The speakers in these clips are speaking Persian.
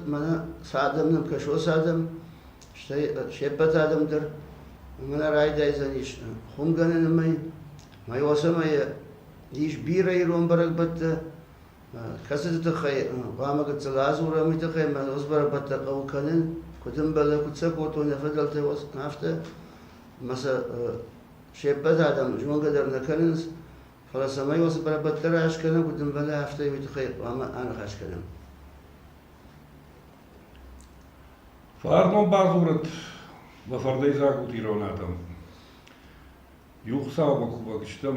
من سادم نم کشو سادم شبت آدم در من رای دایزنیش خون گنن ما یوسم دیش بیرای روم برگ بت کسی تخی قام قد سلازورا می تخی من أصبر بت قو کنن کدوم بله کدسه کوتو نفدل توس نفته مثلا شبت آدم جون قدر نکننس خلاص ما یوسم برگ بت راش کنن کدوم بله هفته می تخی قام آن خش کنن فارنون بازورت بفردی زاگو تیروناتم یوخسا بکوبا گشتم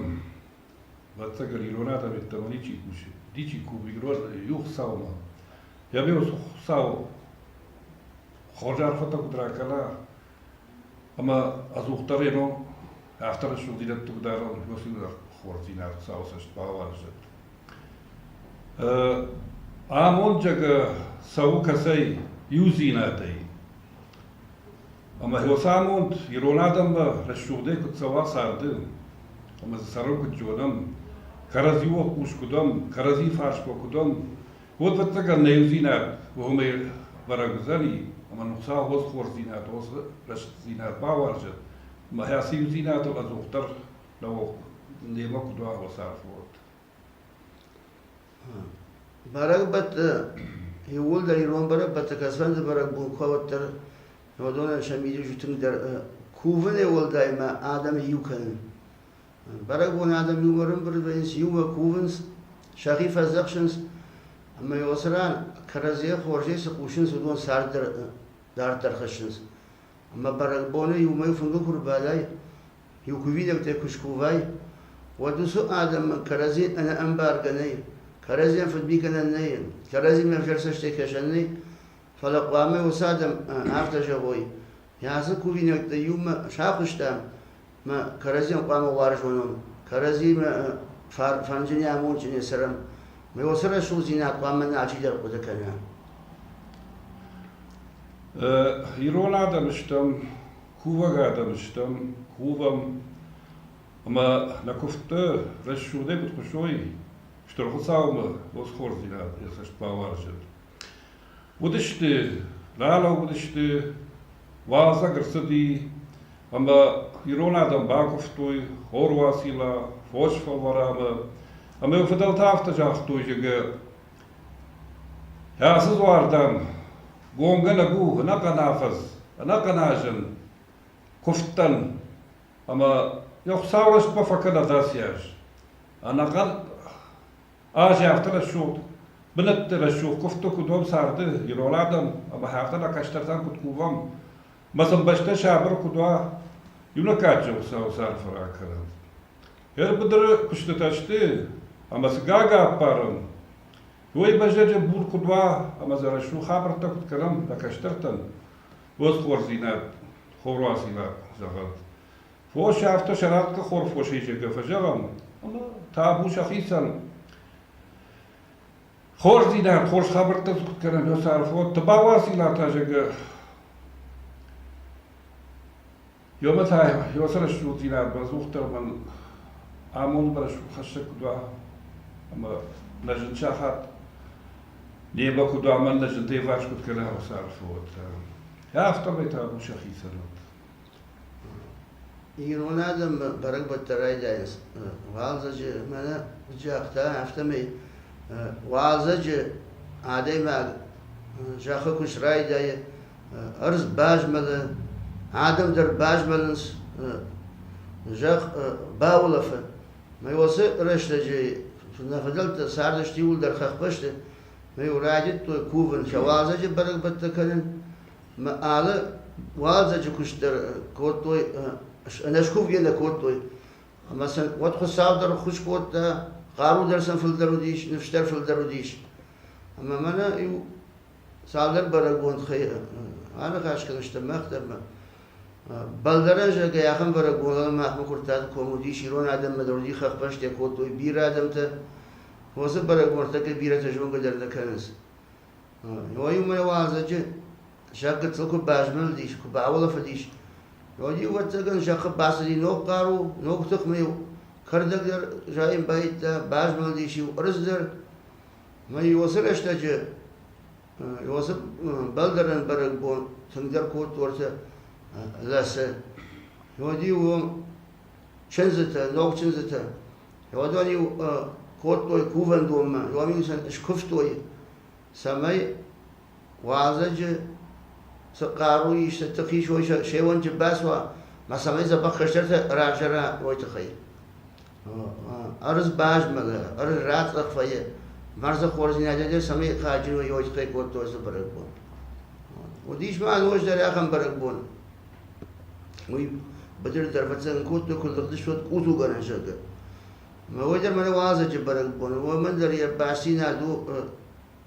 باتساگر ایروناتم اتمانی چی کوشی دیچی کوبی گرود یوخسا ما یا بیوس خساو خورجار فتا کدرا کلا اما از اخترینو اخترشو دیدت تو دارم یوسی خورزینات ساوسش باورشت آمون جگ ساو کسی یوزیناتی اما هوساموند يرونادم رشودي كنت سوا ساردم اما سرو كنت جودم كرازي وقوش كدم كرازي فاش كدم بود فتكر نيوزينات وهم برغزاني اما نقصا وز خورزينات وز رشزينات باورجت ما هي سيوزينات الازوختر لو نيما كدوا وصارفوت برغبت يقول در يرون برغبت كسفند برغ بوكوتر ودون شميل جتم در كوفن يقول دائما آدم يوكن برغبون آدم يورم بربينس يوما كوفنس شخيف الزخشنس اما يوسران كرزيه خورجيس قوشنس ودون سار دار ترخشنس اما برغبون يوما يفنگو كربالاي يوكوفيدك تكشكوفاي ودوسو آدم كرزيه انا انبار قناي كرزيه فدبيك انا ناين كرزيه من فرسش تكشني فلقوامي وسادم عفت جوي ياسن كوفينك يوم شاخشتم ما كرزيم قام وارجونم كرزيم فانجني امون جني سرم ما وسر شو زينات قام من عجيد القدر كنا يرونا دمشتم كوفا دمشتم كوفم اما نكفت رشو ده بتخشوي اشترخصاوم وسخور زينات يسش باورجت ودشت لالا ودشت وازا قرصدي اما يرون آدم باقفتوي خور واسيلا فوش فالوراما اما يفضل تافتا جاختوي جگه ياسز واردم گونگن اگو نقا نافز نقا ناجن كفتن اما يخساورش بفكنا داسياج انا قد آجي افتر الشوط بنت رشوف كفتو كدوم سارده يرولادم اما هافتنا كاشترتان كد كوفم مثلا بشته شابر كدوا يونكاجو سار فراكرن هر بدر كشتتاشتي اما سغاغا بارن وي بجاجه بور كدوا اما زرشو خبرتا كد كرم كاشترتان وز خورزينات خورواسيلا زغل فوش هافتا شرات كخور فوشي جگه فجغم اما تابو شخيصا خورز دیدن خورز خبر تزود کردن یا صرفات تباواسی لاتا جگه یا متای یا سرش شو دیدن بازوخت من آمون برش خشک کدوا اما نجن شاخت نیبا کدوا من نجن دیواش کد کردن یا صرفات یا افتا بیتا ابو شخی سرات يرون آدم برق بتراي دايس والزج منا جاكتا افتمي والزج عادي ما جاخو كش راي داي ارز باج مل آدم در باج ملنس جاخ باولف ما يوصي رشتجي نفدلت ساردش تيول در خخبشت ما يراجت كوفن شوالزج برق بتكلن ما آله والزج كش در كوتوي أنا أشوف جينا كوتوي مثلا وقت خساو در خوش كوت قارو درسن في الدروديش نفشتر في الدروديش أما منا يو سالر برقون خي أنا كاش كنشتم مختر ما بلدرجة كياخم برقون ما أخم كرتاد كومودي شيرون آدم مدرودي خخ باش تكوت توي بير آدم تا واسه برقون تك بير تجون قدر نكنس هو يوم يوازج شاكت سلكو باجمل ديش كو باولا فديش يودي واتسكن شاق باسدي نوك قارو نوك تخميو كردك در جايم بايت باجمل ديشي ورزدر ما يوصل اشتاج يوصل بلدرن برقون تنقدر كوت ورته لسه يودي و شنزته نوك شنزته يودوني كوت توي كوفن دوما يومي شكفتوي سماي وازج سقارو يشتقي شوي شيء وانت باسوا ما سماي زبق خشرت راجرا ويتخيل أرز باج ملا أرز رات رخفية مرز خورزين هذا سماي خاجين ويتخيل كوت توي سبرقبون وديش ما نوش دري أخم برقبون وي بدر درفتن كوت كل قدش وت كوتو قرن شجع ما وجر من وازج برقبون ومن دري باسينا دو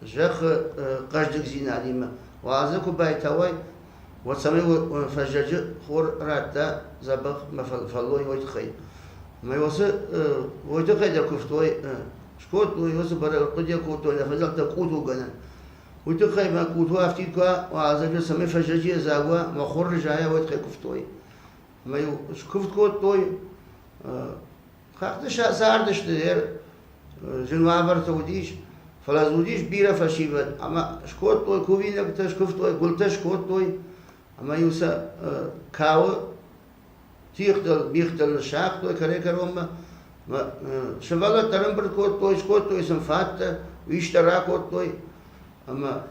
جخ قجدك زينادي ما وازكو بايتاوي وسمي فجج خور راتا زبخ ما فلوي ويتخي ما يوصل ويتخي در كفتوي شكوت ويوصل برا قد يكوتو نفذل تكوتو جنا ويتخي ما كوتو افتيكوا وازك سمي فجج زاوا ما خور رجايا ويتخي كفتوي ما يو شكفت كوتوي خاطش ساردش دير جنوابر توديش فلازوديش بيرة فشيبت أما شكوت توي كوفينك تشكفت توي قلت شكوت توي أما يوسا كاو تيختل بيختل الشاق توي كري كروما ما شغلة ترم بركوت توي شكوت توي سنفات ويشترا كوت توي أما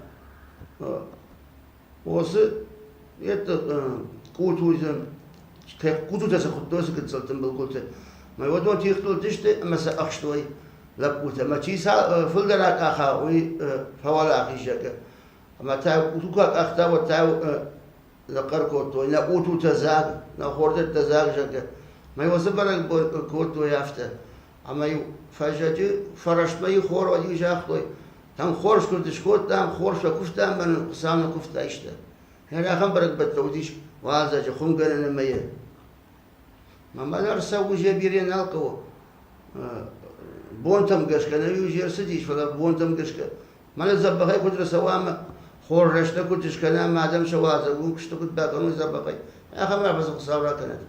وص يت كوتو يزم كوتو تسخط توي سكت سلتم بالقلت ما يودون تيختل تشتي أما سأخش توي لبوته ما تيسا فلدرات أخا وي فوالا أخي شكا أما تاو توكا أختا وتاو لقر كوتو إن أوتو تزاق نخورد تزاق شكا ما يوصبر كوتو يافته أما يو فجأة فرش ما يخور ودي شاختوي تام خورش كنتش كوت تام خورش كفتام من قسام كفتا إشتا يعني أخم برك بتوديش وهذا خم قرن المية ما نرسى وجبيرين القو بونتم قشكا نبي جيرسديش فلا بونتم قشكا ما نزبخي كنت رسوام خور رشتا كنت شكنا ما دام شوازا قوم كشتا كنت باقنو زبخي أخي ما بس قصاورا كانت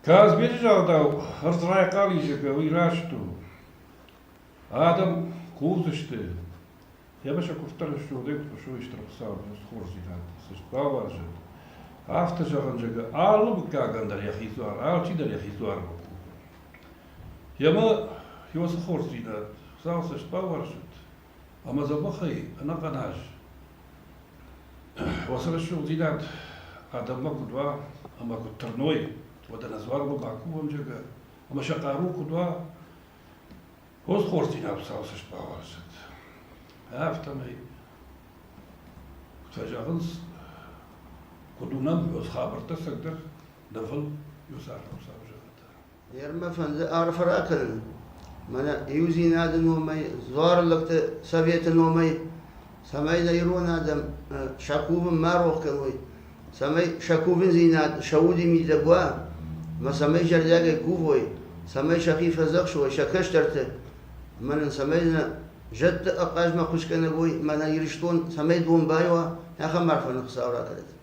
كاز بيجاو داو هرز راي قالي شكا ويراشتو آدم كوزشتي يا باشا كفتر شو ديك شو يشترك صار خور زينات سشباور جد after جغن جغا آلو بكا غندر يا خيزوار آل چي در يا خيزوار يما يوس خور زينات ساوس شباور جد أما زبخي أنا قناش وصل شو زينات آدم ما كدوا أما كترنوي ودنا زوار بباكو جغا أما شقارو كدوا وز خور زينات ساوس شباور جد after مي تجاوز كدونم يوس خابر تسقدر دفل يسار وساوجة يرمى فند أعرف راكل منا يوزي ناد نومي زار لقت سبيت نومي سماي ديرون آدم شكوب ما روح كنوي سماي شكوب زينات شودي ميدبوا ما سماي جرداق كوفوي سماي شخيف زقشوي شكشترت من سماينا جد أقاج ما خوش كنوي منا يرشتون سماي دون بايوا يا خمر فنقص أوراكلت